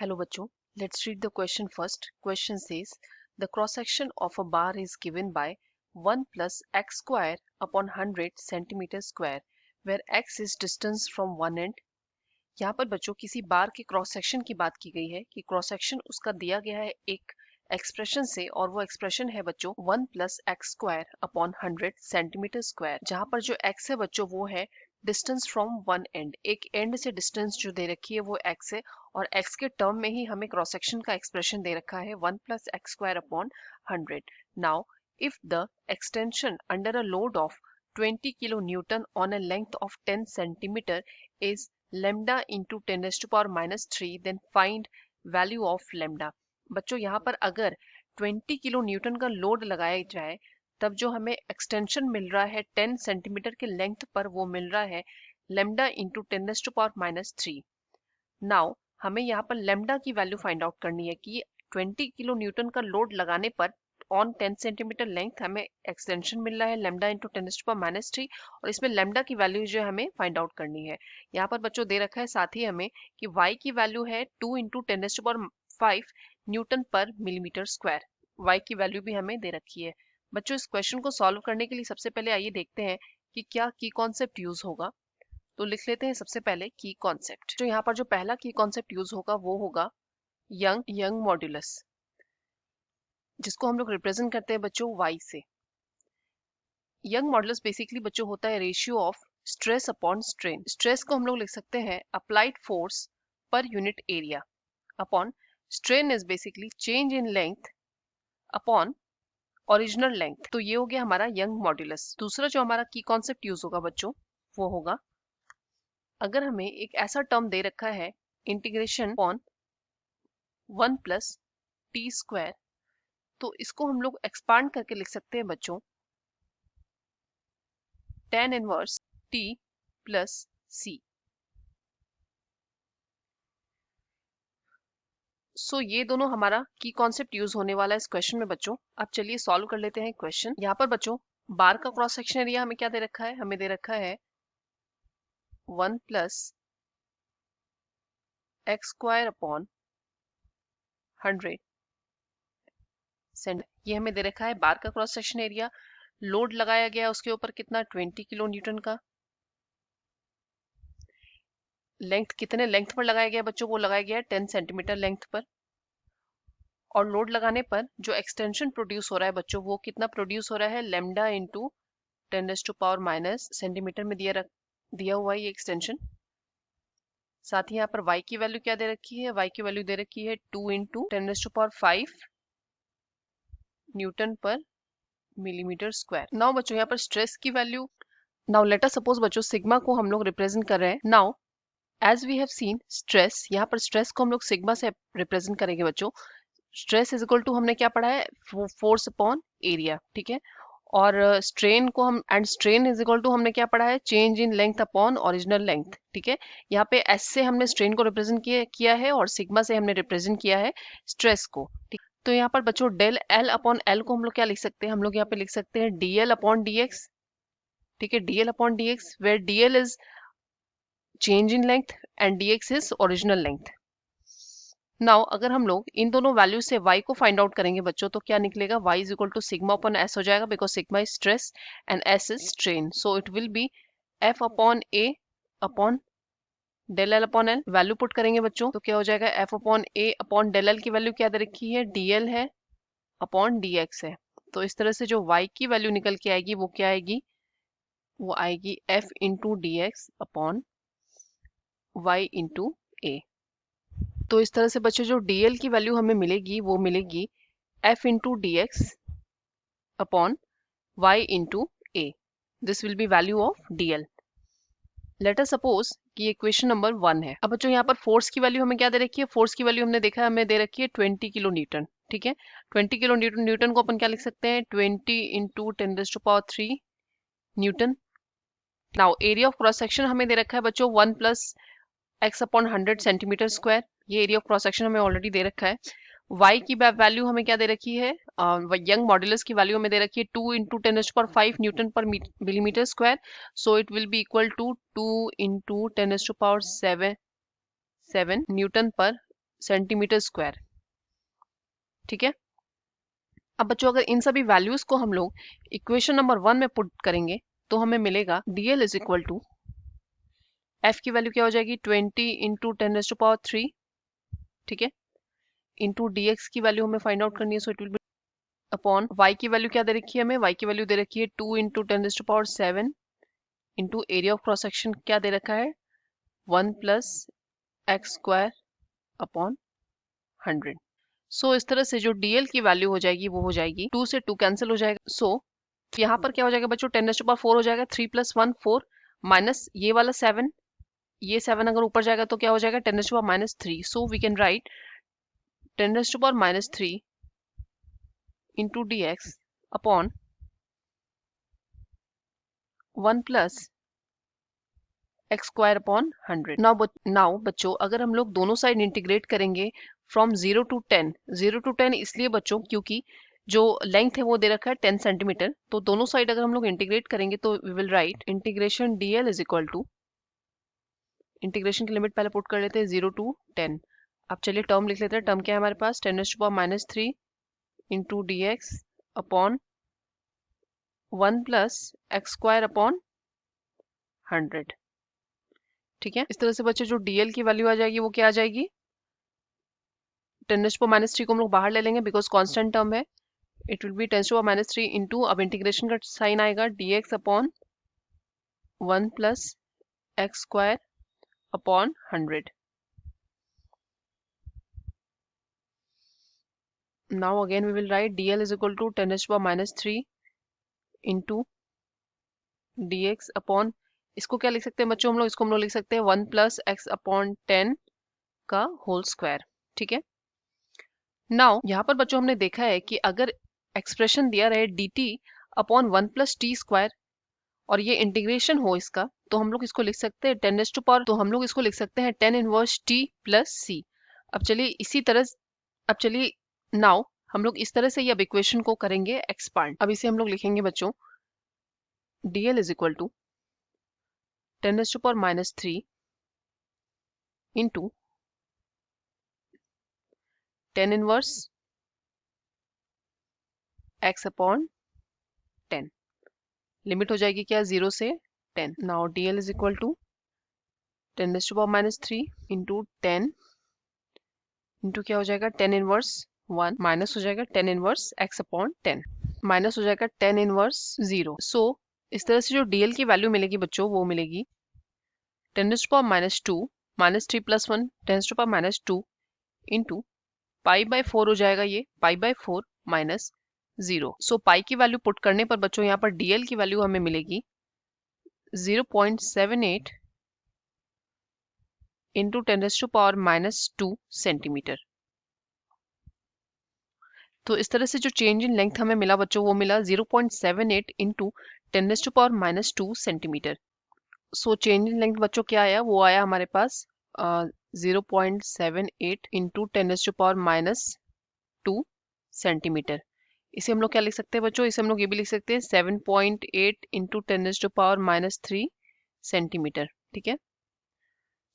Hello बच्चों, let's read the question first. Question says, the cross section of a bar is given by 1 plus x square upon 100 centimeter square, where x is distance from one end. यहाँ पर बच्चों किसी बार के cross section की बात की गई है कि क्रॉस सेक्शन उसका दिया गया है एक एक्सप्रेशन से, और वो एक्सप्रेशन है बच्चों 1 plus x square upon 100 centimetre square, जहां पर जो x है बच्चों वो है डिस्टेंस फ्रॉम वन एंड, एक एंड से डिस्टेंस जो दे रखी है वो x है, और x के टर्म में ही हमें क्रॉस सेक्शन का एक्सप्रेशन दे रखा है 1 plus x square upon 100. Now if the extension under a load of 20 kilonewton on a length of 10 centimeter is lambda into 10 raised to power minus 3, then find value of lambda. बच्चों यहाँ पर अगर 20 kilo Newton का load लगाया जाए तब जो हमें एक्सटेंशन मिल रहा है 10 सेंटीमीटर के लेंथ पर, वो मिल रहा है lambda into 10 raised to power minus 3. Now हमें यहाँ पर लेमडा की वैल्यू फाइंड आउट करनी है कि 20 किलो न्यूटन का लोड लगाने पर ऑन 10 सेंटीमीटर लेंथ हमें एक्सटेंशन मिल रहा है lambda into 10 raised to power minus 3, और इसमें लेमडा की वैल्यू जो हमें फाइंड आउट करनी है. यहाँ पर बच्चों दे रखा है साथ ही हमें कि y की वैल्यू है 2 into 10 raised to power 5 newton पर मिलीमीटर स्क्वायर. y की वैल्यू भी हमें दे रखी है. बच्चों इस क्वेश्चन को सॉल्व करने के लिए सबसे पहले आइए देखते हैं कि क्या की कॉन्सेप्ट यूज होगा. तो लिख लेते हैं सबसे पहले की कॉन्सेप्ट. जो यहाँ पर जो पहला की कॉन्सेप्ट यूज होगा वो होगा यंग मॉड्यूलस, जिसको हम लोग रिप्रेजेंट करते हैं बच्चों y से. यंग मॉड्यूलस बेसिकली बच्चों होता है ratio of stress upon strain. Stress को हम लोग लिख सकते हैं applied force per unit area upon strain is basically change in length upon original length. तो ये हो गया हमारा यंग मॉड्यूलस. दूसरा जो हमारा की कॉन्सेप्ट यूज होगा बच्चों वो होगा, अगर हमें एक ऐसा टर्म दे रखा है integration upon 1 plus T square, तो इसको हम लोग एक्सपांड करके लिख सकते हैं बच्चों tan inverse t plus c. सो ये दोनों हमारा की कॉन्सेप्ट यूज होने वाला है इस क्वेश्चन में बच्चों. अब चलिए सॉल्व कर लेते हैं क्वेश्चन. यहाँ पर बच्चों बार का क्रॉस सेक्शन एरिया हमें क्या दे रखा है, हमें दे रखा है 1 plus x square upon 100 cent. ये हमें दे रखा है बार का क्रॉस सेक्शन एरिया. लोड लगाया गया उसके ऊपर कितना 20 किलो न्यूटन का. लेंथ कितने लेंथ पर लगाया गया बच्चों, वो लगाया गया 10 सेंटीमीटर लेंथ पर. और लोड लगाने पर जो एक्सटेंशन प्रोड्यूस हो रहा है बच्चों वो कितना प्रोड्यूस हो रहा है lambda into 10 raised to power minus centimetre में दिया हुआ है ये एक्सटेंशन. साथ ही यहाँ पर y की वैल्यू क्या दे रखी है, y की वैल्यू दे रखी है 2 into 10 raised to power 5 newton पर मिलीमीटर स्क्वायर. नाउ बच्चों यहाँ पर स्ट्रेस की value, now let us suppose बच्चों सिग्मा को हम लोग रिप्रेजेंट कर रहे हैं. Now as we have seen stress, यहाँ पर स्ट्रेस को हम लोग सिग्मा से रिप्रेजेंट करेंगे बच्चों. स्ट्रेस इज इक्वल टू हमने क्या पढ़ा है फोर्स अपॉन एरिया, ठीक है. और स्ट्रेन को हम and strain is equal to हमने क्या पढ़ा है change in length upon original length, ठीक है. यहाँ पे एस से हमने स्ट्रेन को रिप्रेजेंट किया है और सिग्मा से हमने रिप्रेजेंट किया है स्ट्रेस को, ठीक. तो यहाँ पर बच्चों डेल एल अपॉन एल को हम लोग क्या लिख सकते हैं, हम लोग यहाँ पे लिख सकते हैं D L upon D X, ठीक है. D L upon D X where D L is change in length and D X is original length. Now अगर हम लोग इन दोनों वैल्यू से y को फाइंड आउट करेंगे बच्चों तो क्या निकलेगा, y is equal to sigma upon s हो जाएगा, because sigma is stress and s is strain. So it will be f upon a upon del L upon L. Value put करेंगे बच्चों तो क्या हो जाएगा f upon a upon del L की value क्या दे रखी है dl है अपॉन dx है. तो इस तरह से जो y की वैल्यू निकल के आएगी वो क्या आएगी, वो आएगी f into D x upon y into a. तो इस तरह से बच्चों जो dl की वैल्यू हमें मिलेगी वो मिलेगी f into D x upon y into a. This will be value of dl. Late us suppose कि इक्वेशन नंबर 1 है. अब बच्चों यहाँ पर फोर्स की वैल्यू हमें क्या दे रखी है, फोर्स की वैल्यू हमने देखा है हमें दे रखी है 20 किलो न्यूटन, ठीक है. 20 किलो न्यूटन को अपन क्या लिख सकते हैं 20 into 10 raised to power 3 newton. Now area of cross section हमें दे रखा है बच्चों 1 plus x upon 100 centimetre square. ये एरिया ऑफ क्रॉस सेक्शन हमें ऑलरेडी दे रखा है. y की वैल्यू हमें क्या दे रखी है, यंग मॉड्यूलस की वैल्यू हमें दे रखी है 2 into 10 raised to power 5 newton पर millimetre square. So it will be equal to 2 into 10 raised to power 7 newton per centimetre square. ठीक है, अब बच्चों अगर इन सभी वैल्यूज को हम लोग इक्वेशन नंबर 1 में पुट करेंगे तो हमें मिलेगा dl is equal to f की वैल्यू क्या हो जाएगी 20 इंटू 10⁻3, ठीक है, इंटू dx की वैल्यू हमें फाइंड आउट करनी है, so it will be upon y की वैल्यू क्या दे रखी है हमें, y की वैल्यू दे रखी है 2 into 10⁻7 into area of cross section क्या दे रखा है 1+x स्क्वायर अपॉन 100। सो इस तरह से जो dl की वैल्यू हो जाएगी वो हो जाएगी 2 से 2 कैंसिल हो जाएगा। सो यहाँ पर क्या हो जाएगा बच्चों 10⁻4 हो जाएगा, 3 + 1 4 माइनस ये वाला 7, ये 7 अगर ऊपर जाएगा तो क्या हो जाएगा 10⁻3। So we can write 10⁻3 into dx upon 1+x square upon 100। Now बच्चों अगर हम लोग दोनों साइड इंटीग्रेट करेंगे फ्रॉम 0 to 10, 0 to 10 इसलिए बच्चों क्योंकि जो लेंथ है वो दे रखा है 10 सेंटीमीटर, तो दोनों साइड अगर हम लोग इंटीग्रेट करेंगे तो we will write integration dl is equal to, integration की लिमिट पहले पुट कर लेते हैं 0 to 10। अब चलिए टर्म लिख लेते हैं, टर्म क्या है हमारे पास 10⁻³ into dx upon 1+x square upon 100। ठीक है, इस तरह से बच्चे जो dl की वैल्यू आ जाएगी वो क्या आ जाएगी 10⁻³ को हम लोग बाहर ले लेंगे बिकॉज कांस्टेंट टर्म है, इट विल बी 10⁻³ इंटू, अब इंटीग्रेशन का साइन आएगा dx upon 1+x square upon 100। Now again we will write dl is equal to 10⁻³ into dx upon, इसको क्या लिख सकते हैं बच्चों हम लोग, इसको हम लोग लिख सकते हैं 1+x अपॉन 10 का होल स्क्वायर। ठीक है, नाउ यहाँ पर बच्चों हमने देखा है कि अगर एक्सप्रेशन दिया रहे dt अपॉन 1+t स्क्वायर और ये इंटीग्रेशन हो इसका, तो हम लोग इसको लिख सकते हैं 10⁻, तो हम लोग इसको लिख सकते हैं 10 इनवर्स t प्लस c। अब चलिए इसी तरह, अब चलिए नाउ हम लोग इस तरह से ये अब इक्वेशन को करेंगे एक्सपांड। अब इसे हम लोग लिखेंगे बच्चों dl is equal to 10⁻³ into 10 inverse x upon 10, limit हो जाएगी क्या 0 से 10। Now dl is equal to 10⁻³ into 10 into क्या हो जाएगा 10 इनवर्स 1 माइनस हो जाएगा 10 इनवर्स x अपॉन 10 माइनस हो जाएगा 10 इनवर्स 0। सो इस तरह से जो dl की वैल्यू मिलेगी बच्चों वो मिलेगी 10⁻² माइनस 3 + 1 10⁻² इंटू π/4 हो जाएगा ये π/4 माइनस 0। सो पाई की वैल्यू पुट करने पर बच्चों यहाँ पर dl की वैल्यू हमें मिलेगी 0.78 इंटू 10⁻² सेंटीमीटर। तो इस तरह से जो चेंज इन लेंथ हमें मिला बच्चों वो मिला 0.78 into 10⁻² centimetre. So change in length बच्चों क्या आया, वो आया हमारे पास 0.78 इंटू 10⁻² सेंटीमीटर। इसे हम लोग क्या लिख सकते हैं बच्चों, इसे हम लोग ये भी लिख सकते हैं 7.8 इंटू 10⁻³ सेंटीमीटर। ठीक है,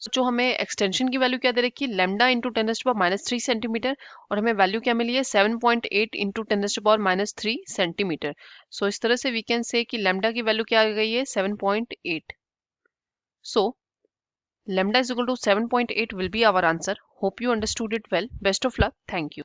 जो हमें एक्सटेंशन की वैल्यू क्या दे रखी है लैम्डा इंटू 10⁻³ सेंटीमीटर और हमें वैल्यू क्या मिली है 7.8 इंटू 10⁻³ सेंटीमीटर। सो इस तरह से वी कैन से कि लैम्डा की वैल्यू क्या आ गई है 7.8। सो lambda is equal to 7.8 will be our answer. Hope you understood it well. Best of luck. Thank you.